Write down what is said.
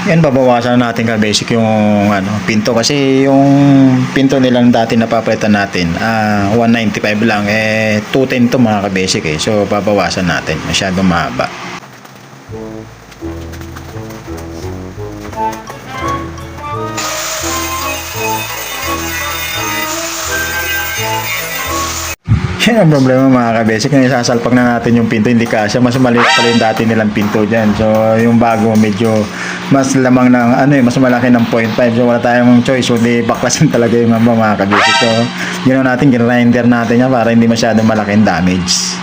Yan, babawasan natin ka basic yung pinto kasi yung pinto nilang dati napapalitan natin 195 lang, 210 to mga ka-basic so babawasan natin, masyadong mahaba. Yan ang problema mga ka-basic, kung isasalpak na natin yung pinto hindi kasya, mas maliit pa rin dati nilang pinto dyan. So yung bago medyo mas lamang ng mas malaki ng 0.5, so wala tayong choice kundi baklasin talaga yung mga ka-basic. So ginawa natin, grinder natin yan para hindi masyadong malaking damage.